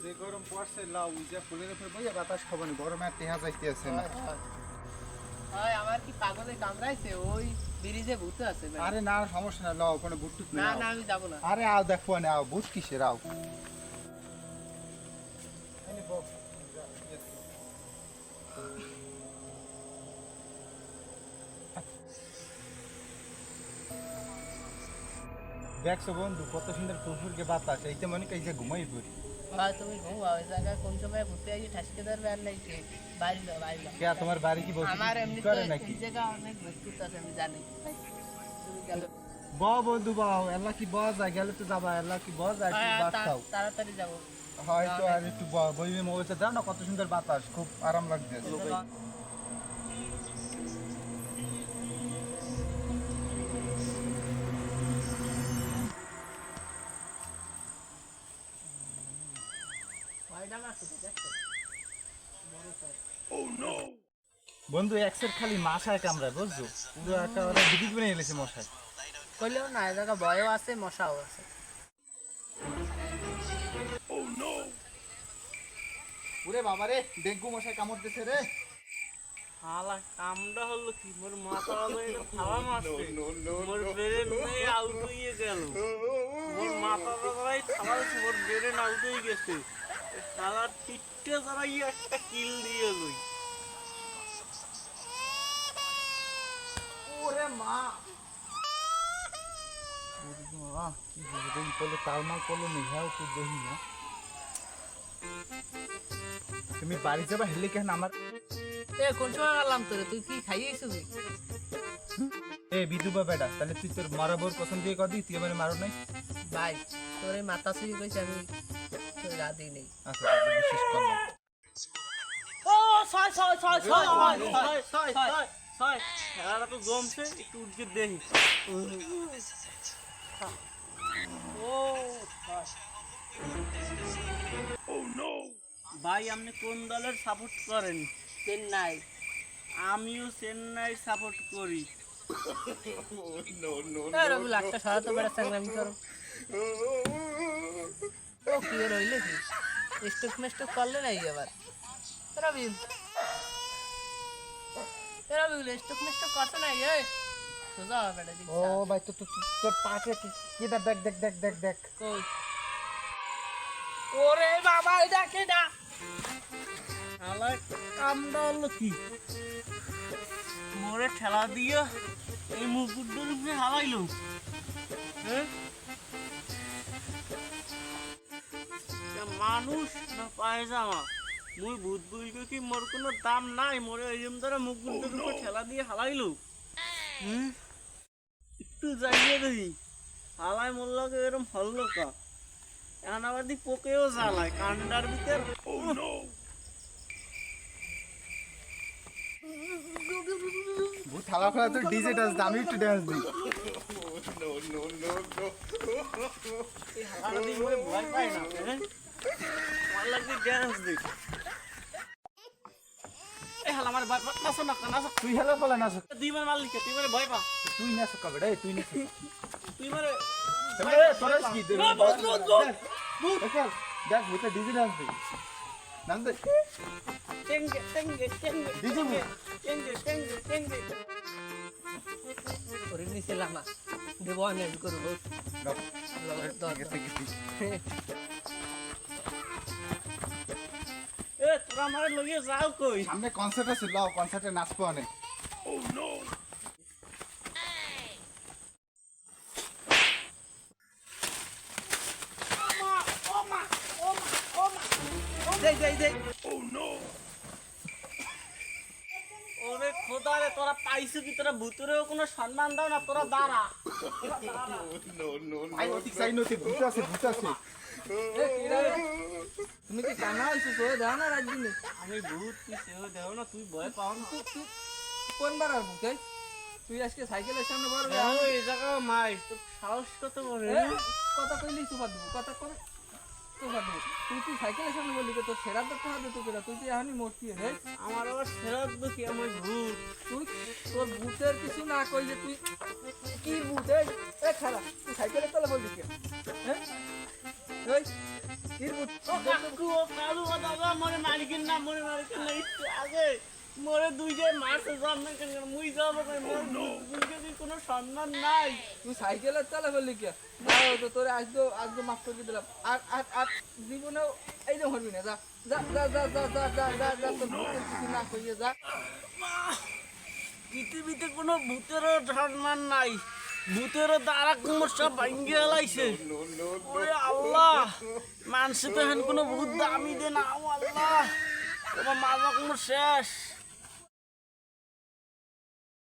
যে গরম পড়ছে লাউ যে ফুলের উপর বইয়া বাতাস খাবানি গরমে আর টেহা যাইতেছে না। হয় আমার কি পাগলে কামড়াইছে ওই ব্রিজে ভূত আছে আরে না সমস্যা না লাউ ওখানে বুট টুট না না না আমি যাব না আরে আও দেখো না আও বুট কিসের আও দেখছো বন্ধু কত সুন্দর ফুরফুরকে বাতাস এইটা মনে করি যে ঘুমাই পড়ি। হয় তুমি ঘুমাও ওই জায়গায় কোন সময় ভূতে আইয়ে ঠাসকে ধরবে আর নাই বাড়ি যাও বাড়ি যাও কে তোমার বাড়ি কি বলছো আমার এমনি করে তো নাকি এই জায়গা অনেক ভূত আছে আমি জানি তুমি গেল বাহ বন্ধু বাহ এলা কি বাহ যায় গেলে তো যাবা এলা কি বাহ যায় একটু বাত খাও তাড়াতাড়ি যাব হয়তো আর একটু বইমে মোবাইলটা দাও না কত সুন্দর বাতাস খুব আরাম লাগছে। বন্ধু এক্সের খালি মাথায় কামড়ায় বুঝছো পুরো একটা ওরা বিদ্যুৎ বানিয়ে এলেছে মশাই কইলেও না এই জায়গা ভয়ও আছে মশাও আছে ওরে বাবা রে ডেঙ্গু মশাই কামড় দিছে রে। হালা কামড়া হলো কি মোর মাথা এটা থাবা মারছে মোর ব্রেন নেই আউট হয়ে গেল মোর মাথা ভাই থাবা মোর ব্রেন আউট হয়ে গেছে শালা টিট্টে জড়াই একটা কিল দিয়ে লই ওরে মা কি দিন পরে তালমাল করলো নিহাও তো দেখি না তুমি বাড়ি যাবা হেলে কেন আমার এ কোন সময় গেলাম তোরে তুই কি খাইয়েছিস তুই এ বিধুবা বেটা তাহলে তুই তোর মারাবোর কসম দিয়ে কদি তুই এবারে মারো নাই ভাই তোর এই মাথা ছুঁয়ে কইছে আমি তোর গা দিই নেই আচ্ছা বিশ্বাস করলাম ও ছয় ছয় ছয় ছয় ছয় ছয় ছয় ছয় ছয় খেলাটা তো জমছে একটু উঠকে দেখি ও ভাই আপনি কোন দলের সাপোর্ট করেন? চেন্নাই আমিও চেন্নাই সাপোর্ট করি। রবি লাখটা সরাতে বেড়া সংগ্রামী করো ও কি রইলে কি স্টক মেস্টক করলে নাই এবার রবি রবি স্টক মেস্টক করছে নাই এই সোজা বেড়া দিন ও ভাই তো তোর পাশে কি দেখ দেখ দেখ দেখ দেখ দেখ কই ওরে বাবা এটা কে না আলাই কামড়া হলো কি মোরে ঠেলা দিয়ে এই মুকুটটার উপরে হারাইলো হ্যাঁ মানুষ না পায়জামা মুই ভূত বইকে কি মোর কোনো দাম নাই মোরে এইরকম ধরে মুকুটটার উপরে ঠেলা দিয়ে হারাইলো একটু যাইয়ে দেখি হালাই মোর লাগে এরকম হল্লো কা এখন আবার দি পোকেও জ্বালায় কান্ডার ভিতর ভূত থালা ফেলা তো ডিজে ডান্স আমি একটু ডান্স দিই এই হালাটা দিয়ে মোরে ভয় পায় না হ্যাঁ আমার লাগে ড্যান্স দিই এই হালা আমার ভয় নাচো না নাচো তুই হেলা ফেলা নাচ দুই বার মারলি কে তুই মারে ভয় পা তুই নাচ কবে রে তুই নাচ তুই মারে তোরাস কি দেখ দেখ ভূতে ডিজে ডান্স দিই নাচ দে টেঙ্গে টেঙ্গে টেঙ্গে ডিজে মু টেঙ্গে টেঙ্গে টেঙ্গে ওরে নিছিলাম না দেব আমি করব এ তোরা মারে লইয়ে যাও কই সামনে কনসার্ট আছে লাও কনসার্টে নাচবো অনেক ওরে খোদা রে তোরা পাইছো কি তোরা ভূতরেও কোনো সম্মান দাও না তোরা দাঁড়া সাইনতি ভূত আছে তুমি কি কানা হইছো তো দাও না রাত দিনে আমি ভূত তুই সেও দেও না তুই ভয় পাও না তুই কোন বার আর বুকে তুই আজকে সাইকেলের সামনে বড় এই জায়গা মাই তোর সাহস কত বড় কথা কইলি সুপার দেব কথা কই তো ভালো তুই সাইকেলের সামনে বললি তোর সেরা তো কোথা দিতে পেরা তুই তো এখনই মরতি রে আমার আবার ফেরত কি আমার ভূত তুই তোর ভূতের কিছু না কইলে তুই কি ভূত এ খারাপ তুই সাইকেলের তলে বললি কে হ্যাঁ ওই কি ভূত ও কাকু ও কালু ও দাদা মরে মালিকের না মরে মালিকের না একটু আগে মরে দুই যে মাসে জন্ম কেন মুই যাবো দুই কোনো সম্মান নাই তুই সাইকেলের তলে বললি কে দাও তো তোরে আজকে মাফ করে দিলাম আর আর আর জীবনেও এই যে হরবি না যা যা যা যা যা যা যা যা যা তোর ভূতের কিছু না কইয়ে যা পৃথিবীতে কোনো ভূতেরও সম্মান নাই ভূতেরও দ্বারা কোমর সব ভাঙ্গে এলাইছে ওরে আল্লাহ মানুষ তো এখন কোনো ভূত দামি দে না ও আল্লাহ তোমার মাজা কোমর শেষ